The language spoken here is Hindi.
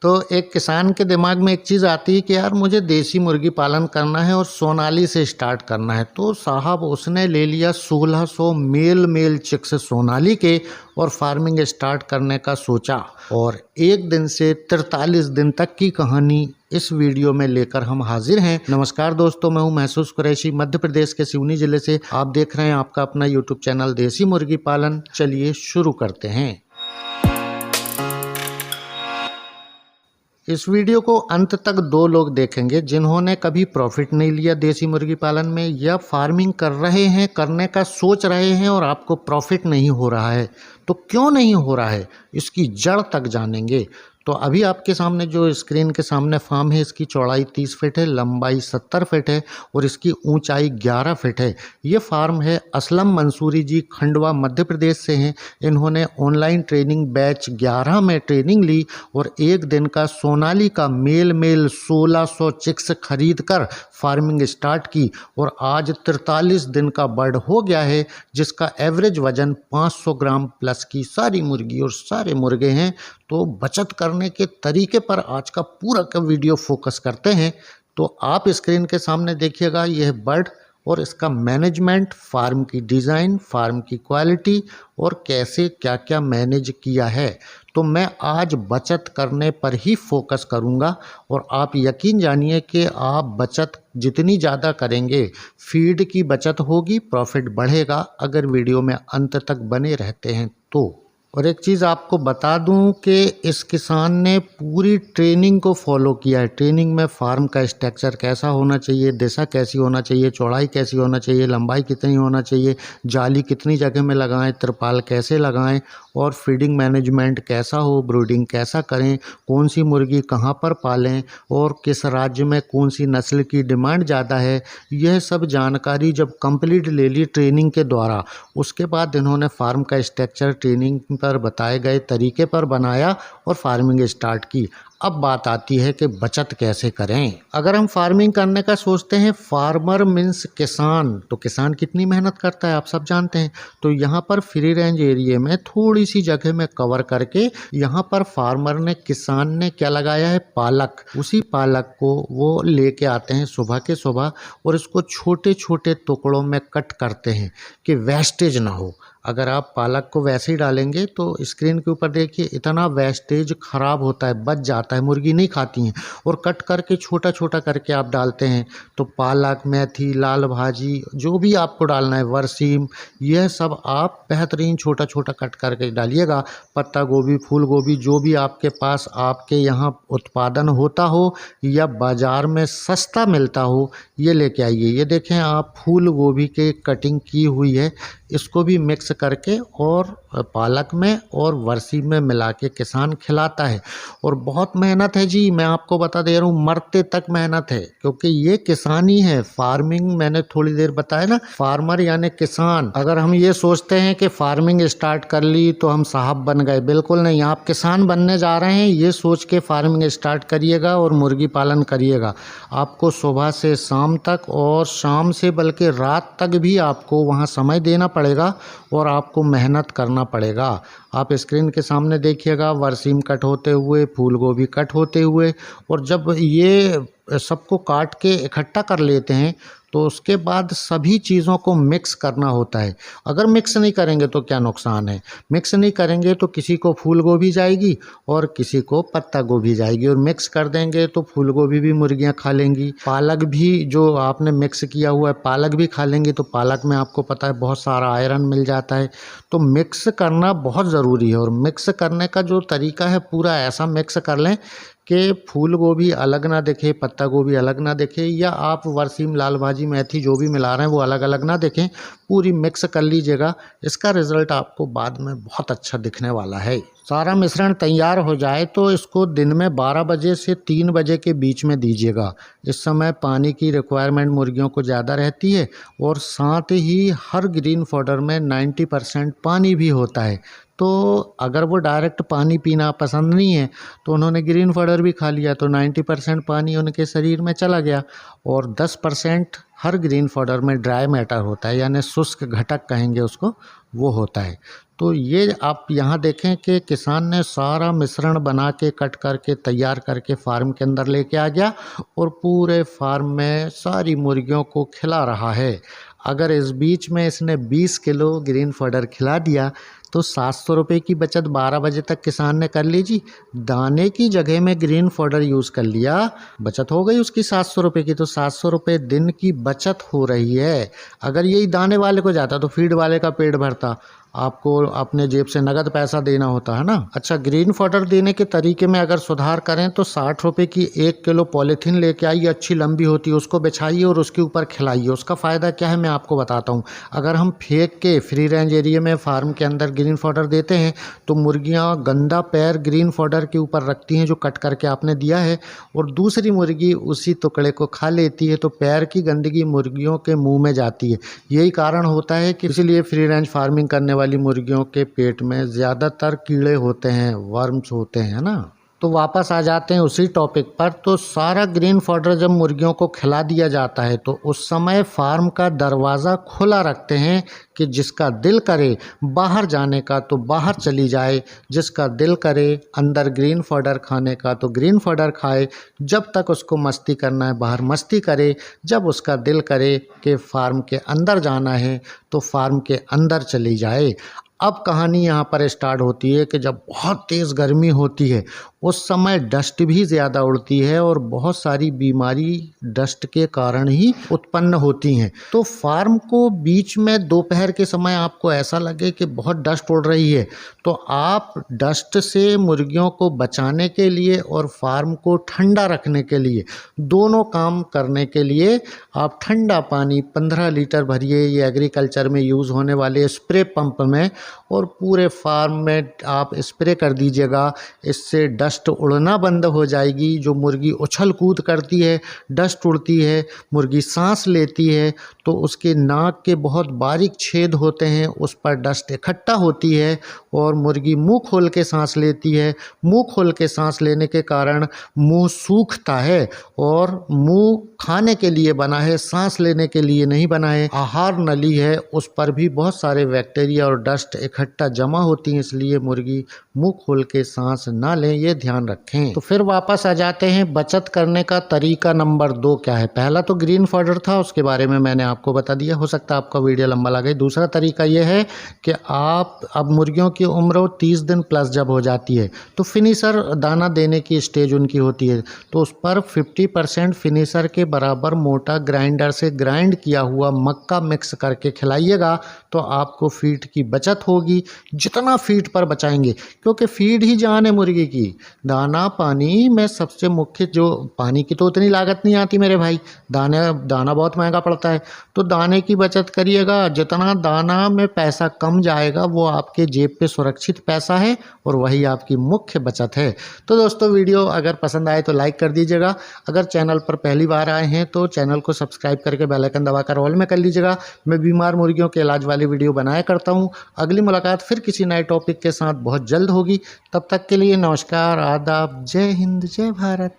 तो एक किसान के दिमाग में एक चीज़ आती है कि यार मुझे देसी मुर्गी पालन करना है और सोनाली से स्टार्ट करना है। तो साहब उसने ले लिया 1600 मेल चिक्स सोनाली के और फार्मिंग स्टार्ट करने का सोचा। और एक दिन से 43 दिन तक की कहानी इस वीडियो में लेकर हम हाजिर हैं। नमस्कार दोस्तों, मैं हूं महसूस कुरैशी, मध्य प्रदेश के सिवनी जिले से। आप देख रहे हैं आपका अपना यूट्यूब चैनल देसी मुर्गी पालन। चलिए शुरू करते हैं। इस वीडियो को अंत तक 2 लोग देखेंगे जिन्होंने कभी प्रॉफिट नहीं लिया देसी मुर्गी पालन में, या फार्मिंग कर रहे हैं, करने का सोच रहे हैं और आपको प्रॉफिट नहीं हो रहा है। तो क्यों नहीं हो रहा है, इसकी जड़ तक जानेंगे। तो अभी आपके सामने जो स्क्रीन के सामने फार्म है, इसकी चौड़ाई 30 फीट है, लंबाई 70 फीट है और इसकी ऊंचाई 11 फीट है। ये फार्म है असलम मंसूरी जी, खंडवा मध्य प्रदेश से हैं। इन्होंने ऑनलाइन ट्रेनिंग बैच 11 में ट्रेनिंग ली और एक दिन का सोनाली का मेल 1600 चिक्स खरीद कर फार्मिंग स्टार्ट की और आज 43 दिन का बर्ड हो गया है, जिसका एवरेज वजन 500 ग्राम प्लस की सारी मुर्गी और सारे मुर्गे हैं। तो बचत करने के तरीके पर आज का पूरा का वीडियो फोकस करते हैं। तो आप स्क्रीन के सामने देखिएगा, यह बर्ड और इसका मैनेजमेंट, फार्म की डिज़ाइन, फार्म की क्वालिटी और कैसे क्या क्या मैनेज किया है। तो मैं आज बचत करने पर ही फोकस करूंगा और आप यकीन जानिए कि आप बचत जितनी ज़्यादा करेंगे, फीड की बचत होगी, प्रॉफिट बढ़ेगा अगर वीडियो में अंत तक बने रहते हैं तो। और एक चीज़ आपको बता दूं कि इस किसान ने पूरी ट्रेनिंग को फॉलो किया है। ट्रेनिंग में फार्म का स्ट्रक्चर कैसा होना चाहिए, दिशा कैसी होना चाहिए, चौड़ाई कैसी होना चाहिए, लंबाई कितनी होना चाहिए, जाली कितनी जगह में लगाएं, तिरपाल कैसे लगाएं और फीडिंग मैनेजमेंट कैसा हो, ब्रीडिंग कैसा करें, कौन सी मुर्गी कहां पर पालें और किस राज्य में कौन सी नस्ल की डिमांड ज़्यादा है, यह सब जानकारी जब कंप्लीट ले ली ट्रेनिंग के द्वारा, उसके बाद इन्होंने फार्म का स्ट्रक्चर ट्रेनिंग पर बताए गए तरीके पर बनाया और फार्मिंग स्टार्ट की। अब बात आती है कि बचत कैसे करें। अगर हम फार्मिंग करने का सोचते हैं, फार्मर मीन्स किसान, तो किसान कितनी मेहनत करता है आप सब जानते हैं। तो यहाँ पर फ्री रेंज एरिया में थोड़ी सी जगह में कवर करके यहाँ पर फार्मर ने, किसान ने क्या लगाया है, पालक। उसी पालक को वो लेके आते हैं सुबह के सुबह और इसको छोटे छोटे टुकड़ों में कट करते हैं कि वेस्टेज ना हो। अगर आप पालक को वैसे ही डालेंगे तो स्क्रीन के ऊपर देखिए, इतना वेस्टेज खराब होता है, बच जाता है, मुर्गी नहीं खाती हैं। और कट करके छोटा छोटा करके आप डालते हैं तो पालक, मेथी, लाल भाजी, जो भी आपको डालना है, बरसीम, यह सब आप बेहतरीन छोटा छोटा कट करके डालिएगा। पत्ता गोभी, फूल गोभी, जो भी आपके पास आपके यहाँ उत्पादन होता हो या बाज़ार में सस्ता मिलता हो, ये लेके आइए। ये देखें आप, फूल गोभी के कटिंग की हुई है, इसको भी मिक्स करके और पालक में और वर्सी में मिला के किसान खिलाता है। और बहुत मेहनत है जी, मैं आपको बता दे रहा हूँ, मरते तक मेहनत है, क्योंकि ये किसानी है। फार्मिंग मैंने थोड़ी देर बताया ना, फार्मर यानी किसान। अगर हम ये सोचते हैं कि फार्मिंग स्टार्ट कर ली तो हम साहब बन गए, बिल्कुल नहीं। आप किसान बनने जा रहे हैं, ये सोच के फार्मिंग स्टार्ट करिएगा और मुर्गी पालन करिएगा। आपको सुबह से शाम तक और शाम से बल्कि रात तक भी आपको वहाँ समय देना पड़ेगा और आपको मेहनत करना पड़ेगा। आप स्क्रीन के सामने देखिएगा, बरसीम कट होते हुए, फूल गोभी कट होते हुए, और जब ये सबको काट के इकट्ठा कर लेते हैं तो उसके बाद सभी चीज़ों को मिक्स करना होता है। अगर मिक्स नहीं करेंगे तो क्या नुकसान है, मिक्स नहीं करेंगे तो किसी को फूल गोभी जाएगी और किसी को पत्ता गोभी जाएगी, और मिक्स कर देंगे तो फूल गोभी भी मुर्गियां खा लेंगी, पालक भी जो आपने मिक्स किया हुआ है पालक भी खा लेंगी। तो पालक में आपको पता है बहुत सारा आयरन मिल जाता है। तो मिक्स करना बहुत ज़रूरी है और मिक्स करने का जो तरीका है, पूरा ऐसा मिक्स कर लें कि फूल गोभी अलग ना दिखे, पत्ता गोभी अलग ना दिखे, या आप बरसीम, लाल भाजी, मेथी जो भी मिला रहे हैं वो अलग अलग ना दिखें। पूरी मिक्स कर लीजिएगा, इसका रिज़ल्ट आपको बाद में बहुत अच्छा दिखने वाला है। सारा मिश्रण तैयार हो जाए तो इसको दिन में 12 बजे से 3 बजे के बीच में दीजिएगा। इस समय पानी की रिक्वायरमेंट मुर्गियों को ज़्यादा रहती है और साथ ही हर ग्रीन फॉडर में 90% पानी भी होता है। तो अगर वो डायरेक्ट पानी पीना पसंद नहीं है तो उन्होंने ग्रीन फॉडर भी खा लिया, तो 90% पानी उनके शरीर में चला गया और 10% हर ग्रीन फॉडर में ड्राई मैटर होता है, यानी शुष्क घटक कहेंगे उसको, वो होता है। तो ये आप यहाँ देखें कि किसान ने सारा मिश्रण बना के कट करके तैयार करके फार्म के अंदर लेके आ गया और पूरे फार्म में सारी मुर्गियों को खिला रहा है। अगर इस बीच में इसने 20 किलो ग्रीन फॉडर खिला दिया तो 700 रुपये की बचत 12 बजे तक किसान ने कर ली जी। दाने की जगह में ग्रीन फॉडर यूज़ कर लिया, बचत हो गई उसकी 700 रुपये की। तो 700 रुपये दिन की बचत हो रही है। अगर यही दाने वाले को जाता तो फीड वाले का पेट भरता, आपको अपने जेब से नगद पैसा देना होता है ना। अच्छा, ग्रीन फॉडर देने के तरीके में अगर सुधार करें तो 60 रुपये की 1 किलो पॉलीथीन लेके आइए, अच्छी लंबी होती है, उसको बिछाइए और उसके ऊपर खिलाइए। उसका फ़ायदा क्या है मैं आपको बताता हूँ। अगर हम फेंक के फ्री रेंज एरिया में फार्म के अंदर ग्रीन फॉडर देते हैं तो मुर्गियाँ गंदा पैर ग्रीन फॉडर के ऊपर रखती हैं जो कट करके आपने दिया है, और दूसरी मुर्गी उसी टुकड़े को खा लेती है, तो पैर की गंदगी मुर्गियों के मुँह में जाती है। यही कारण होता है कि इसलिए फ्री रेंज फार्मिंग करने वाली मुर्गियों के पेट में ज़्यादातर कीड़े होते हैं, वर्म्स होते हैं ना। तो वापस आ जाते हैं उसी टॉपिक पर। तो सारा ग्रीन फॉडर जब मुर्गियों को खिला दिया जाता है तो उस समय फार्म का दरवाज़ा खुला रखते हैं कि जिसका दिल करे बाहर जाने का तो बाहर चली जाए, जिसका दिल करे अंदर ग्रीन फॉडर खाने का तो ग्रीन फॉडर खाए। जब तक उसको मस्ती करना है बाहर मस्ती करे, जब उसका दिल करे कि फार्म के अंदर जाना है तो फार्म के अंदर चली जाए। अब कहानी यहाँ पर स्टार्ट होती है कि जब बहुत तेज़ गर्मी होती है उस समय डस्ट भी ज़्यादा उड़ती है और बहुत सारी बीमारी डस्ट के कारण ही उत्पन्न होती हैं। तो फार्म को बीच में दोपहर के समय आपको ऐसा लगे कि बहुत डस्ट उड़ रही है तो आप डस्ट से मुर्गियों को बचाने के लिए और फार्म को ठंडा रखने के लिए, दोनों काम करने के लिए आप ठंडा पानी 15 लीटर भरिए ये एग्रीकल्चर में यूज़ होने वाले स्प्रे पंप में और पूरे फार्म में आप स्प्रे कर दीजिएगा। इससे डस्ट उड़ना बंद हो जाएगी। जो मुर्गी उछल कूद करती है, डस्ट उड़ती है, मुर्गी सांस लेती है तो उसके नाक के बहुत बारीक छेद होते हैं, उस पर डस्ट इकट्ठा होती है और मुर्गी मुंह खोल के सांस लेती है। मुंह खोल के सांस लेने के कारण मुंह सूखता है और मुंह खाने के लिए बना है, सांस लेने के लिए नहीं बना है। आहार नली है, उस पर भी बहुत सारे बैक्टीरिया और डस्ट इकट्ठा जमा होती हैं, इसलिए मुर्गी मुंह खोल के सांस ना लें, ये ध्यान रखें। तो फिर वापस आ जाते हैं बचत करने का तरीका नंबर 2 क्या है। पहला तो ग्रीन फॉडर था, उसके बारे में मैंने आपको बता दिया, हो सकता है आपका वीडियो लंबा लगे। दूसरा तरीका ये है कि आप अब मुर्गियों की उम्र 30 दिन प्लस जब हो जाती है तो फिनिशर दाना देने की स्टेज उनकी होती है, तो उस पर 50% फिनिशर के बराबर मोटा ग्राइंडर से ग्राइंड किया हुआ मक्का मिक्स करके खिलाइएगा तो आपको फीड की बचत होगी। जितना फीड पर बचाएंगे, क्योंकि फीड ही जान है मुर्गी की। दाना पानी में सबसे मुख्य, जो पानी की तो उतनी लागत नहीं आती मेरे भाई, दाना बहुत महंगा पड़ता है, तो दाने की बचत करिएगा। जितना दाना में पैसा कम जाएगा वो आपके जेब पे सुरक्षित पैसा है और वही आपकी मुख्य बचत है। तो दोस्तों, वीडियो अगर पसंद आए तो लाइक कर दीजिएगा। अगर चैनल पर पहली बार आए हैं तो चैनल को सब्सक्राइब करके बेल आइकन दबाकर ऑल में कर लीजिएगा। मैं बीमार मुर्गियों के इलाज वाली वीडियो बनाया करता हूँ। अगली मुलाकात फिर किसी नए टॉपिक के साथ बहुत जल्द होगी। तब तक के लिए नमस्कार, आदाब, जय हिंद, जय भारत।